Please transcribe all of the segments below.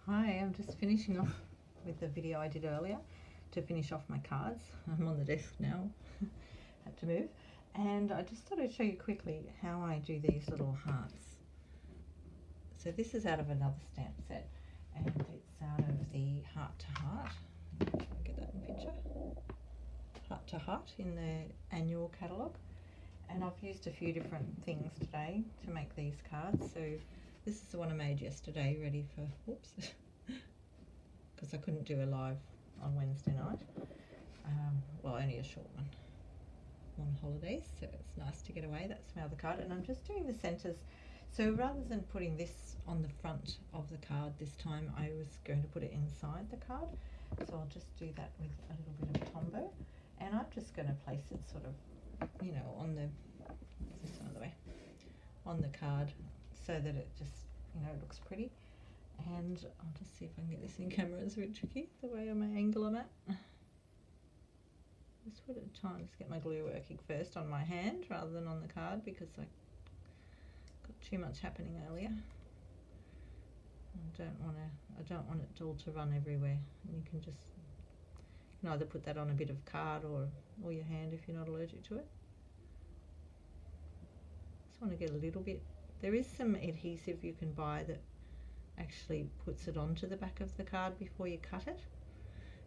Hi, I'm just finishing off with the video I did earlier to finish off my cards. I'm on the desk now, had to move. And I just thought I'd show you quickly how I do these little hearts. So this is out of another stamp set, and it's out of the Heart to Heart. Get that in picture. Heart to Heart in the Annual Catalogue. And I've used a few different things today to make these cards. So this is the one I made yesterday, ready for, whoops, because I couldn't do a live on Wednesday night. Well, only a short one on holidays, so it's nice to get away. That's my other card, and I'm just doing the centres. So rather than putting this on the front of the card this time, I was going to put it inside the card. So I'll just do that with a little bit of Tombow, and I'm just going to place it sort of, you know, on the, this one of the way, on the card, so that it just, you know, looks pretty. And I'll just see if I can get this in camera. It's a bit tricky the way my angle I'm at. Just put it, try and just get my glue working first on my hand rather than on the card, because I got too much happening earlier. I don't want it all to run everywhere. And you can just, you can either put that on a bit of card or your hand if you're not allergic to it. Just want to get a little bit. There is some adhesive you can buy that actually puts it onto the back of the card before you cut it,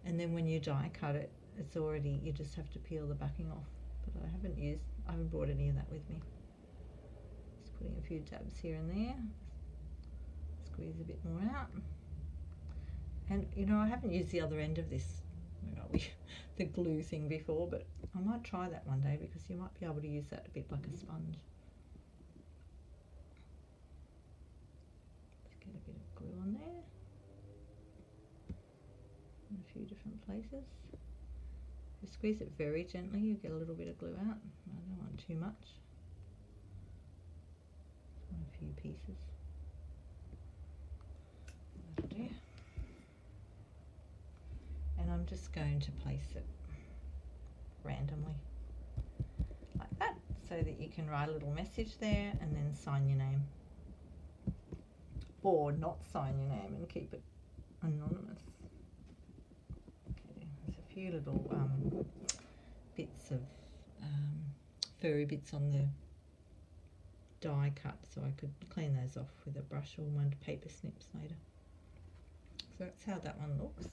and then when you die cut it, it's already, you just have to peel the backing off. But I haven't brought any of that with me. Just putting a few dabs here and there, squeeze a bit more out. And you know, I haven't used the other end of this, where are we, the glue thing before, but I might try that one day, because you might be able to use that a bit like a sponge. Get a bit of glue on there in a few different places. If you squeeze it very gently, you get a little bit of glue out. I don't want too much. Just want a few pieces. That'll do. And I'm just going to place it randomly like that, so that you can write a little message there and then sign your name. Or not sign your name and keep it anonymous. Okay, there's a few little bits of furry bits on the die cut, so I could clean those off with a brush or one paper snips later. So that's how that one looks.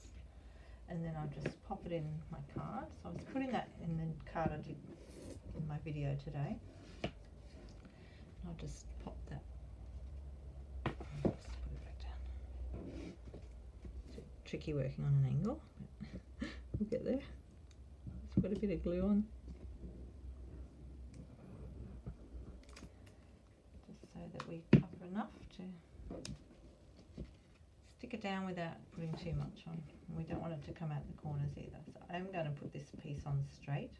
And then I'll just pop it in my card. So I was putting that in the card I did in my video today. I'll just pop that. Tricky working on an angle, but we'll get there. Let's put a bit of glue on, just so that we cover enough to stick it down without putting too much on. And we don't want it to come out the corners either. So I'm going to put this piece on straight,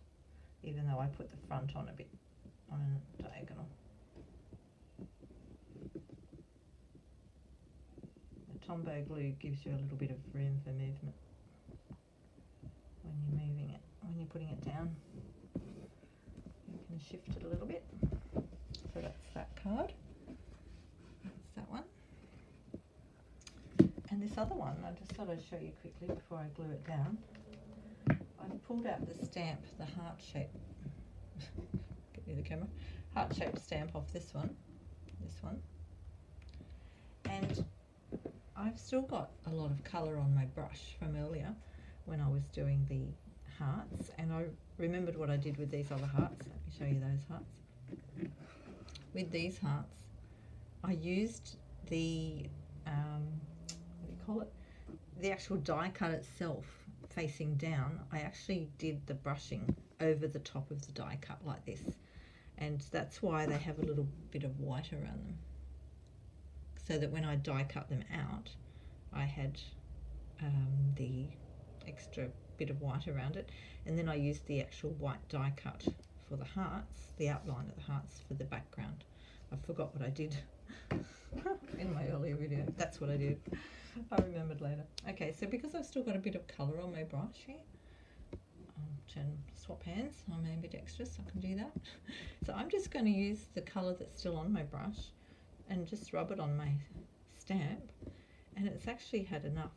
even though I put the front on a bit on a diagonal. Tombow glue gives you a little bit of room for movement when you're moving it, when you're putting it down. You can shift it a little bit. So that's that card. That's that one. And this other one, I just thought I'd show you quickly before I glue it down. I pulled out the stamp, the heart shape. Get near the camera. Heart shaped stamp off this one. And I've still got a lot of colour on my brush from earlier when I was doing the hearts, and I remembered what I did with these other hearts. Let me show you those hearts. With these hearts, I used the, what do you call it? The actual die cut itself facing down. I actually did the brushing over the top of the die cut like this, and that's why they have a little bit of white around them. So that when I die cut them out, I had the extra bit of white around it, and then I used the actual white die cut for the hearts, the outline of the hearts for the background. I forgot what I did in my earlier video. That's what I did. I remembered later. Okay, so because I've still got a bit of colour on my brush here, I'll swap hands. I'm ambidextrous, I can do that. So I'm just going to use the colour that's still on my brush and just rub it on my stamp, and it's actually had enough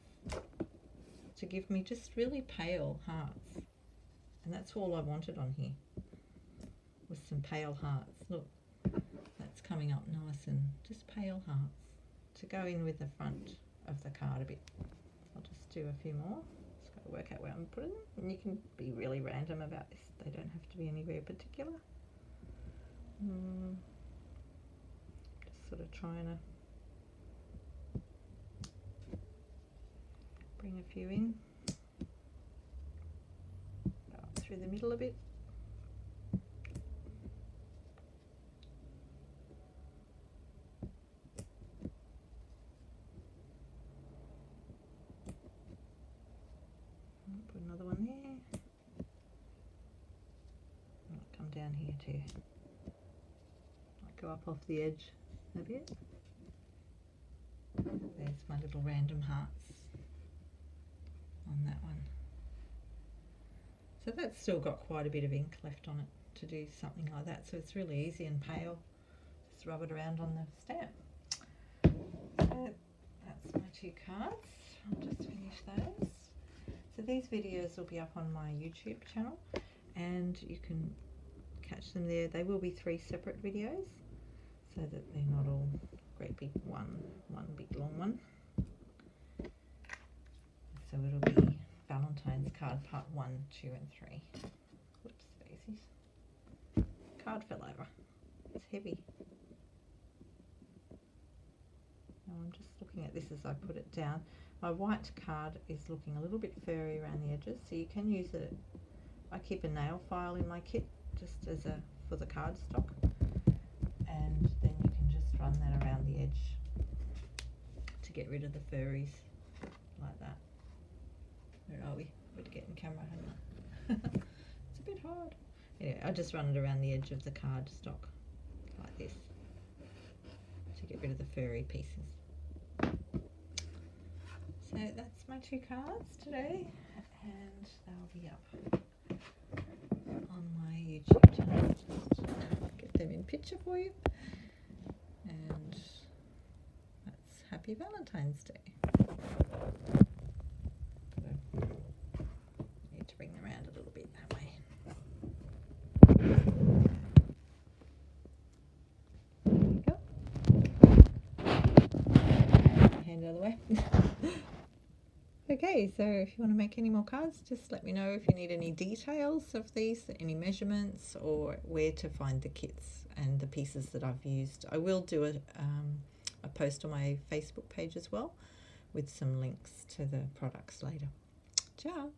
to give me just really pale hearts, and that's all I wanted on here, was some pale hearts. Look, that's coming up nice, and just pale hearts to go in with the front of the card a bit. I'll just do a few more. Just got to work out where I'm putting them, and you can be really random about this. They don't have to be anywhere particular. Just sort of trying to bring a few in. Go up through the middle a bit. Put another one there. I'll come down here too. Go up off the edge a bit. There's my little random hearts on that one. So that's still got quite a bit of ink left on it to do something like that. So it's really easy and pale. Just rub it around on the stamp. So that's my 2 cards. I'll just finish those. So these videos will be up on my YouTube channel, and you can catch them there. They will be 3 separate videos, so that they're not all great big one big long one. So it'll be Valentine's card part 1, 2 and 3. Whoops, daisies. Card fell over. It's heavy. Now I'm just looking at this as I put it down. My white card is looking a little bit furry around the edges, so you can use it. I keep a nail file in my kit just as for the cardstock, and then you can just run that around the edge to get rid of the furries like that. Where are we? We're getting camera, haven't I? It's a bit hard. Anyway, I just run it around the edge of the cardstock like this to get rid of the furry pieces. So that's my 2 cards today, and they'll be up on my YouTube channel. Just get them in picture for you. And that's Happy Valentine's Day. Need to bring them around a little bit that way. There you go. Hand out of the way. Okay, so if you want to make any more cards, just let me know if you need any details of these, any measurements, or where to find the kits and the pieces that I've used. I will do a post on my Facebook page as well with some links to the products later. Ciao!